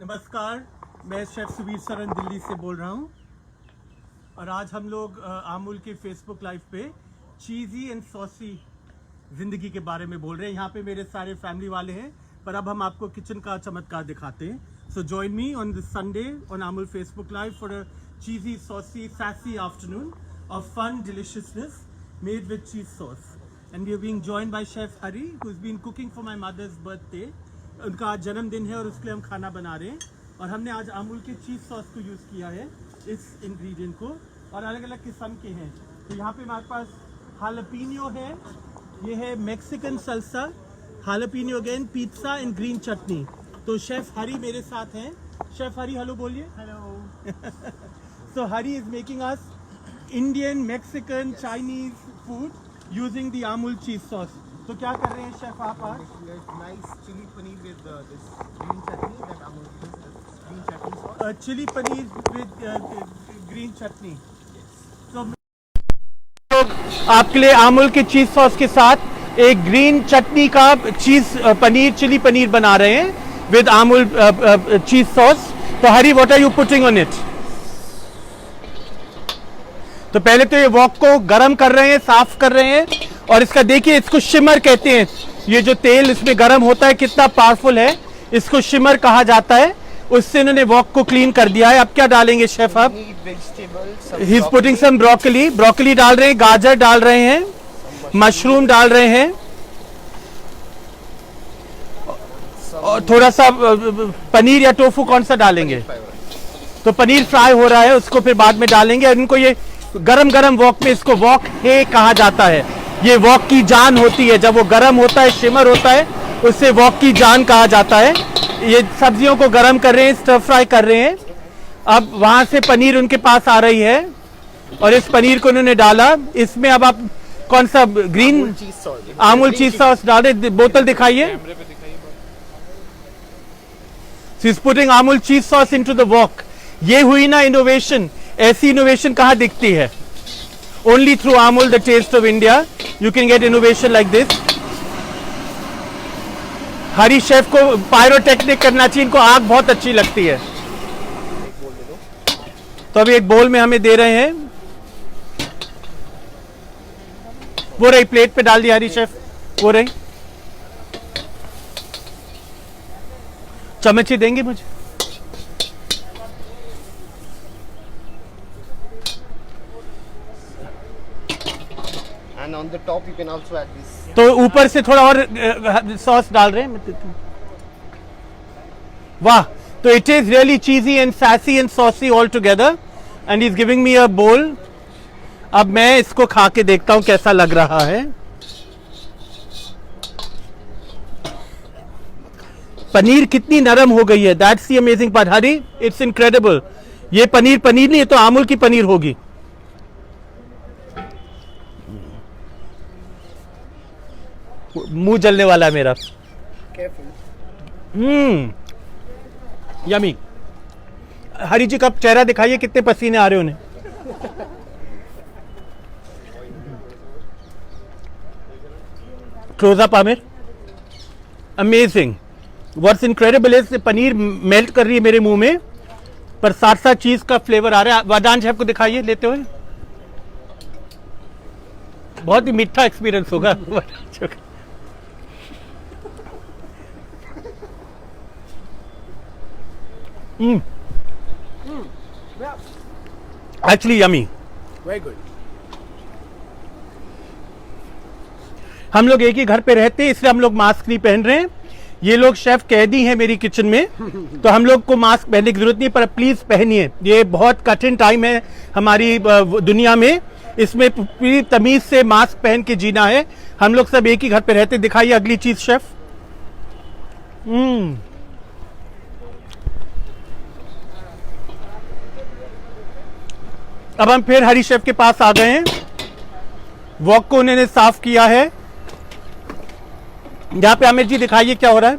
नमस्कार, मैं शेफ सुबीर सरन दिल्ली से बोल रहा हूँ और आज हम लोग आमूल के फेसबुक लाइव पे चीज़ी एंड सॉसी ज़िंदगी के बारे में बोल रहे हैं। यहाँ पे मेरे सारे फैमिली वाले हैं, पर अब हम आपको किचन का चमत्कार दिखाते हैं। So join me on this Sunday on Amul Facebook live for a cheesy saucy sassy afternoon of fun deliciousness made with cheese sauce. And we are being joined by Chef Hari, who's been cooking for my mother's birthday. उनका आज जन्मदिन है और उसके लिए हम खाना बना रहे हैं और हमने आज अमूल के चीज़ सॉस को यूज़ किया है इस इंग्रेडिएंट को, और अलग अलग किस्म के हैं। तो यहाँ पे हमारे पास हालापीनियो है, ये है Mexican salsa, jalapeno again, pizza and green chutney. तो शेफ हरी मेरे साथ हैं। शेफ हरी हेलो बोलिए। Hello. So Hari is making us Indian, Mexican, Chinese food using the Amul cheese sauce. तो क्या कर रहे हैं शेफ आप आज? Nice chili paneer with this green chutney that Amul uses, green chutney sauce. Chilli paneer with green chutney. तो आपके लिए अमूल के चीज सॉस के साथ एक ग्रीन चटनी का चीज पनीर, चिली पनीर बना रहे हैं विद अमूल चीज सॉस। तो Hari, what are you putting on it? तो पहले तो ये वॉक को गरम कर रहे हैं, साफ कर रहे हैं, और इसका देखिए, इसको शिमर कहते हैं। ये जो तेल इसमें गरम होता है कितना पावरफुल है, इसको शिमर कहा जाता है। उससे इन्होंने वॉक को क्लीन कर दिया है। अब क्या डालेंगे शेफ आप? He is putting some broccoli, broccoli डाल रहे हैं, गाजर डाल रहे हैं, मशरूम डाल रहे हैं, और थोड़ा सा पनीर या टोफू कौन सा डालेंगे? तो पनीर फ्राई हो रहा है, उसको फिर बाद में डालेंगे। और इनको ये गरम गरम वॉक में, इसको वॉक है कहा जाता है। ये वॉक की जान होती है, जब वो गरम होता है, शिमर होता है, उससे वॉक की जान कहा जाता है। ये सब्जियों को गरम कर रहे हैं, स्टर फ्राई कर रहे हैं। अब वहां से पनीर उनके पास आ रही है और इस पनीर को उन्होंने डाला। इसमें अब आप कौन सा ग्रीन अमूल चीज सॉस डाले? बोतल दिखाइए। Putting Amul cheese sauce into the walk. ये हुई ना इनोवेशन। ऐसी इनोवेशन कहाँ दिखती है? Only through Amul, the taste of India, you can get innovation like this. Hari chef को पायरोटेक्निक करना चाहिए, इनको आग बहुत अच्छी लगती है। तो अभी एक बोल में हमें दे रहे हैं, वो रही प्लेट पे डाल दी हरी शेफ, वो रही। चम्मच ही देंगे मुझे? And on the top you can also add this. तो ऊपर से थोड़ा और सॉस डाल रहे हैं। वाह! तो it is really cheesy and sassy and saucy all together, and is giving me a bowl. अब मैं इसको खा के देखता हूं कैसा लग रहा है। पनीर कितनी नरम हो गई है, that's the amazing part. Hari, it's incredible. ये पनीर नहीं, ये तो अमूल की पनीर होगी। मुंह जलने वाला है मेरा। यमी। हरी जी का चेहरा दिखाइए, कितने पसीने आ रहे उन्हें। Closeup Aamir. Amazing. What's incredible is paneer melt कर रही है मेरे मुंह में, पर साथ साथ चीज का फ्लेवर आ रहा है। वादान शेफ को दिखाइए लेते हुए। बहुत ही मीठा एक्सपीरियंस होगा। Actually yummy. Very good. हम लोग एक ही घर पे रहते हैं, इसलिए हम लोग मास्क नहीं पहन रहे हैं। ये लोग शेफ कैदी हैं मेरी किचन में, तो हम लोग को मास्क पहनने की जरूरत नहीं, पर प्लीज पहनिए। ये बहुत कठिन टाइम है हमारी दुनिया में, इसमें पूरी तमीज से मास्क पहन के जीना है। हम लोग सब एक ही घर पे रहते। दिखाइए अगली चीज शेफ। अब हम फिर हरी शेफ के पास आ गए हैं। वॉक को उन्होंने साफ किया है। यहाँ पे आमिर जी दिखाइए क्या हो रहा है।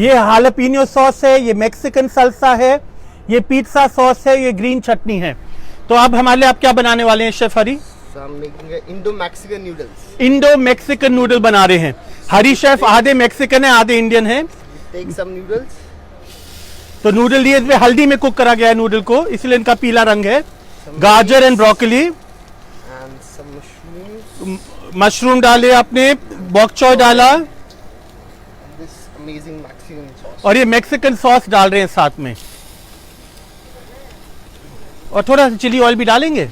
ये हालापीनियो सॉस है, ये मैक्सिकन सल्सा है, ये पिज़्ज़ा सॉस है, ये ग्रीन चटनी है। तो अब हमारे लिए आप क्या बनाने वाले हैं chef Hari? So I'm making Indo-Mexican noodles. Indo Mexican noodle बना रहे हैं। हरी शेफ आधे मैक्सिकन है, आधे इंडियन है। Take some noodles. तो नूडल ये इसमें हल्दी में कुक करा गया है नूडल को, इसलिए इनका पीला रंग है. गाजर and broccoli, And some mushrooms. Mushroom डाले आपने, बॉक चॉय डाला, This amazing Mexican sauce. और ये मैक्सिकन सॉस डाल रहे हैं साथ में. और थोड़ा सा चिली ऑयल भी डालेंगे.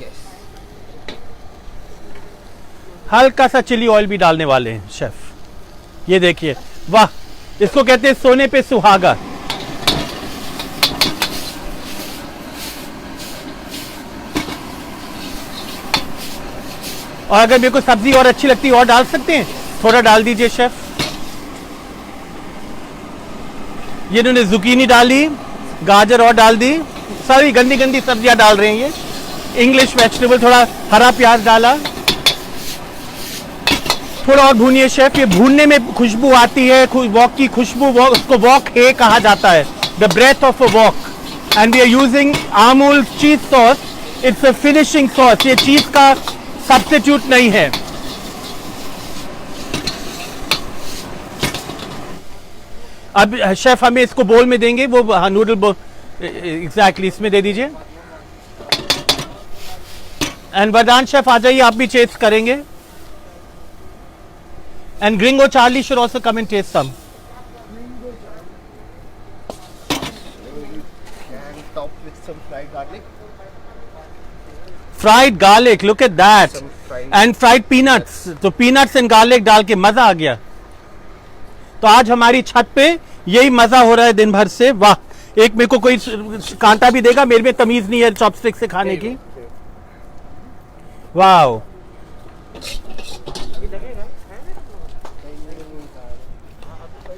हल्का सा चिली ऑयल भी डालने वाले हैं शेफ. ये देखिए, वाह, इसको कहते हैं सोने पे सुहागा. और अगर मेरे को सब्जी और अच्छी लगती है और डाल सकते हैं, थोड़ा डाल दीजिए शेफ. ये इन्होंने जुकीनी डाली, गाजर और डाल दी, सारी गंदी गंदी सब्जियां डाल रहे हैं ये. इंग्लिश वेजिटेबल, थोड़ा हरा प्याज डाला. थोड़ा और भूनिए शेफ. ये भूनने में खुशबू आती है, वॉक की खुशबू, उसको वॉक है कहा जाता है, the breath of a wok. And we are using Amul cheese sauce. It's a finishing sauce. ये चीज का सब्स्टिट्यूट नहीं है. अब शेफ हमें इसको बोल में देंगे, वो नूडल बोल एग्जैक्टली इसमें दे दीजिए. एंड वरदान शेफ आ जाइए, आप भी टेस्ट करेंगे. And gringo Charlie should also come and taste some. And topped with some fried garlic. Fried garlic, look at that. Some fried. And fried peanuts. तो पीनट्स एंड गार्लिक डाल के मजा आ गया. तो आज हमारी छत पे यही मजा हो रहा है दिन भर से. वाह, एक मेरे को कोई कांटा भी देगा, मेरे में तमीज नहीं है चॉपस्टिक से खाने की. वाह.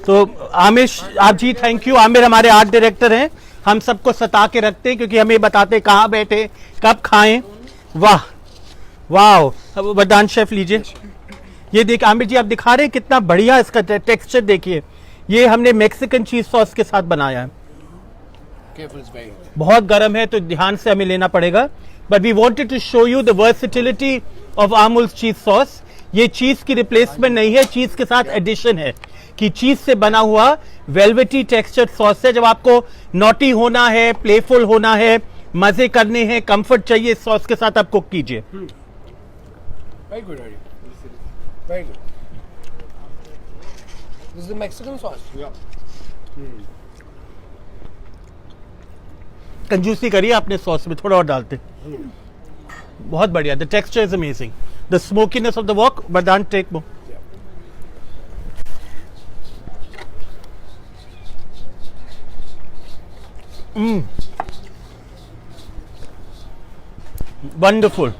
तो आमिर, आप जी थैंक यू. आमिर हमारे आर्ट डायरेक्टर हैं, हम सबको सता के रखते हैं क्योंकि हमें बताते कहाँ बैठे, कब खाएं. वाह वाह. वरदान शेफ लीजिए. ये देख आमिर जी, आप दिखा रहे हैं कितना बढ़िया इसका टेक्सचर देखिए. ये हमने मैक्सिकन चीज सॉस के साथ बनाया है. बहुत गर्म है तो ध्यान से हमें लेना पड़ेगा. But we wanted to show you the versatility of Amul cheese sauce. ये चीज की रिप्लेसमेंट नहीं है, चीज के साथ एडिशन है कि चीज से बना हुआ वेलवेटी टेक्सचर सॉस है. जब आपको नॉटी होना है, प्लेफुल होना है, मजे करने हैं, कंफर्ट चाहिए, इस सॉस के साथ आप कुक कीजिए. Very good, Hari. Very good. This is the Mexican sauce. कंजूसी करिए आपने सॉस में, थोड़ा और डालते. बहुत बढ़िया. The texture is amazing. The smokiness of the wok. Vardan take more. Wonderful.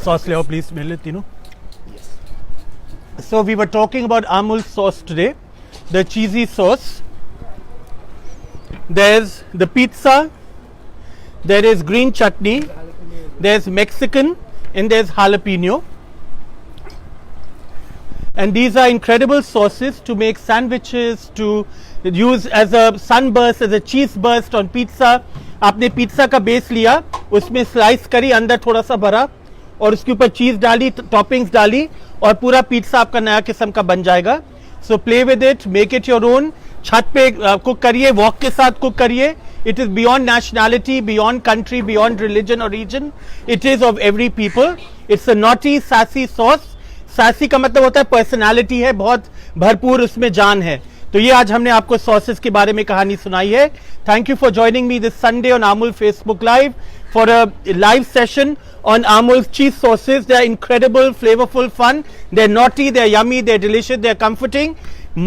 Sauce le please, मेरे लिए तीनों. So we were talking about Amul sauce today, the cheesy sauce. There's the pizza, there is green chutney, there's Mexican, and there's jalapeno. And these are incredible sauces to make sandwiches, to use as a sunburst, as a cheese burst on pizza. आपने pizza का base लिया, उसमें slice करी, अंदर थोड़ा सा भरा और उसके ऊपर चीज डाली, टॉपिंग्स डाली और पूरा पिज्जा आपका नया किस्म का बन जाएगा. So play with it, make it your own. छत पे कुक करिए, वॉक के साथ कुक करिए. It is beyond nationality, beyond country, beyond religion और region. It is of every people. It's a naughty sassy sauce. Sassy का मतलब होता है पर्सनैलिटी है, बहुत भरपूर उसमें जान है. तो ये आज हमने आपको सॉसेस के बारे में कहानी सुनाई है. Thank you for joining me this Sunday on Amul Facebook Live for a live session on Amul cheese sauces. They are incredible, flavorful, fun. They're naughty, they're yummy, they're delicious, they're comforting.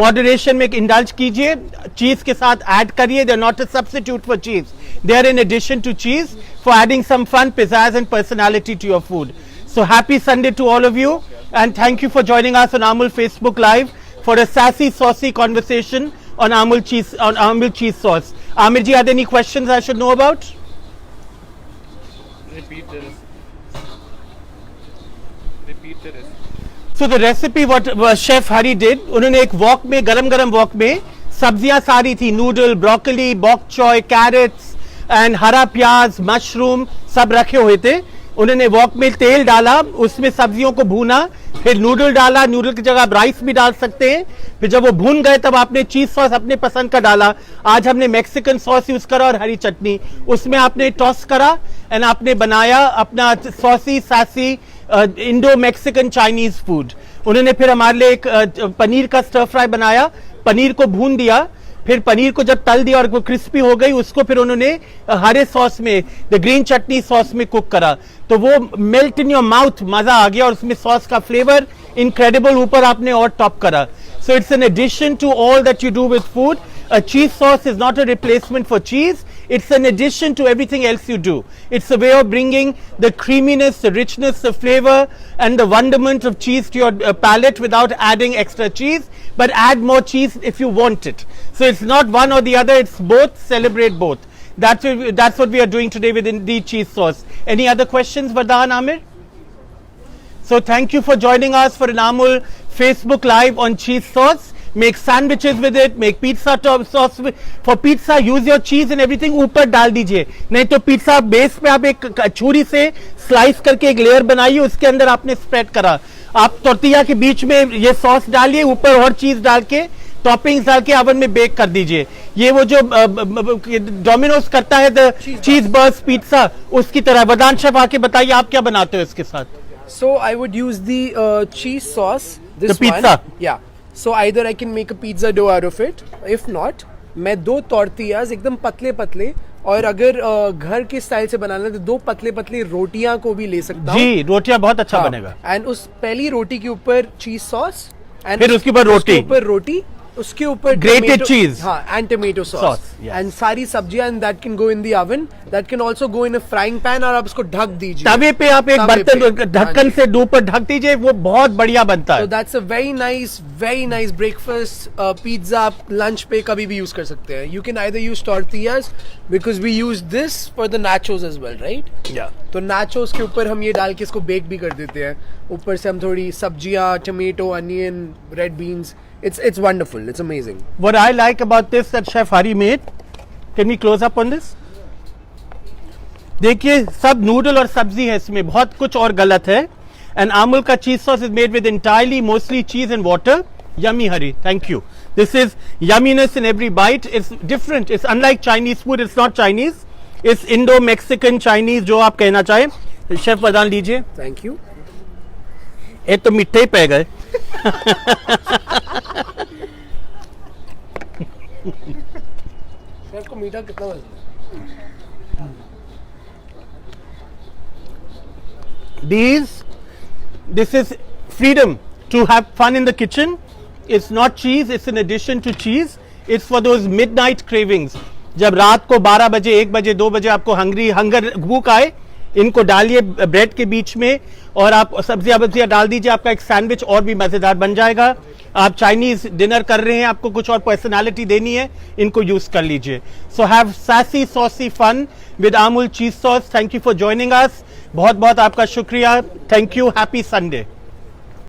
Moderation में indulge कीजिए, चीज के साथ add करिए. They're not a substitute for cheese. They are in addition to cheese for adding some fun, pizzazz and personality to your food. So happy Sunday to all of you and thank you for joining us on Amul Facebook Live for a sassy, saucy conversation on Amul cheese sauce. Amir ji, are there any questions I should know about? Repeat the recipe. So the recipe what Chef Hari did, उन्होंने एक walk में, गरम walk में सब्जियां सारी थी, noodle, broccoli, bok choy, carrots and हरा प्याज, मशरूम सब रखे हुए थे. उन्होंने वॉक में तेल डाला, उसमें सब्जियों को भूना, फिर नूडल डाला, नूडल की जगह आप राइस भी डाल सकते हैं। फिर जब वो भून गए तब आपने चीज सॉस अपने पसंद का डाला। आज हमने मैक्सिकन सॉस यूज करा और हरी चटनी, उसमें आपने टॉस करा एंड आपने बनाया अपना सॉसी सासी इंडो मैक्सिकन चाइनीज फूड। उन्होंने फिर हमारे लिए एक पनीर का स्टर फ्राई बनाया, पनीर को भून दिया, फिर पनीर को जब तल दिया और वो क्रिस्पी हो गई उसको फिर उन्होंने हरे सॉस में, द ग्रीन चटनी सॉस में कुक करा, तो वो मेल्ट इन योर माउथ, मजा आ गया और उसमें सॉस का फ्लेवर इनक्रेडिबल, ऊपर आपने और टॉप करा। So it's an addition to all that you do with food. A cheese sauce is not a replacement for cheese. It's an addition to everything else you do. It's a way of bringing the creaminess, the richness, the flavor and the wonderment of cheese to your palate without adding extra cheese, but add more cheese if you want it. So it's not one or the other, it's both. Celebrate both. That's what we are doing today with Indeed cheese sauce. Any other questions, Vardhan, Amir? So thank you for joining us for an Amul Facebook Live on cheese sauce. Make sandwiches with it, make pizza sauce for pizza, use your cheese and everything ऊपर डाल दीजिए, नहीं तो pizza base पे आप एक छुरी से स्लाइस करके एक लेयर बनाइए, उसके अंदर आपने स्प्रेड करा, आप टोर्टिया के बीच में ये सॉस डालिए, ऊपर और चीज डाल के टॉपिंग्स डाल के ओवन में बेक कर दीजिए। ये वो जो डोमिनोज करता है द चीज बर्स्ट पिज्जा, उसकी तरह। वरदान शेफ आके बताइए आप क्या बनाते हो इसके साथ? So I would use the cheese sauce. This The pizza. one. Yeah. So either I can make a pizza dough out of it. If not, मैं 2 टॉर्टियाज एकदम पतले पतले, और अगर घर के स्टाइल से बनाना है तो 2 पतले पतले रोटियां को भी ले सकता हूँ। जी, रोटियां बहुत अच्छा बनेगा। एंड उस पहली रोटी के ऊपर चीज सॉस, एंड फिर उसके ऊपर रोटी, उसके ऊपर ग्रेटेड चीज, हाँ, एंड टमेटो सॉस एंड सारी सब्जियां, and that can go in the oven, that can also go in a frying pan, और आप उसको ढक दीजिए तवे पे, आप एक बर्तन ढक्कन से ऊपर ढक दीजिए, वो बहुत बढ़िया बनता है। So that's a very nice breakfast pizza, आप लंच पे कभी भी यूज कर सकते हैं। You can either use tortillas because we use this for the nachos as well, right? Yeah. तो nachos के ऊपर हम ये डाल के इसको बेक भी कर देते हैं, ऊपर से हम थोड़ी सब्जियां, tomato, onion, red beans, it's wonderful, it's amazing. What I like about this that Chef Hari made, can we close up on this? देखिए सब नूडल और सब्जी है इसमें, बहुत कुछ और गलत है। एंड अमूल का चीज sauce is made with entirely mostly cheese and water. Yummy, Hari, thank you. This is yumminess in every bite. It's different, it's unlike Chinese food, it's not Chinese, it's Indo-Mexican Chinese, जो आप कहना चाहें। Chef वरदान लीजिए। Thank you. ये तो मिठे ही पे गए। शेफ को मीठा कितना पसंद है? This is freedom to have fun in the kitchen. It's not cheese, it's an addition to cheese. It's for those midnight cravings. जब रात को 12 बजे, 1 बजे, 2 बजे आपको भूख आए, इनको डालिए ब्रेड के बीच में और आप सब्जियां डाल दीजिए, आपका एक सैंडविच और भी मजेदार बन जाएगा। आप चाइनीज डिनर कर रहे हैं, आपको कुछ और पर्सनालिटी देनी है, इनको यूज कर लीजिए। So have sassy saucy fun with Amul cheese sauce. Thank you for joining us. बहुत बहुत आपका शुक्रिया। Thank you. Happy Sunday.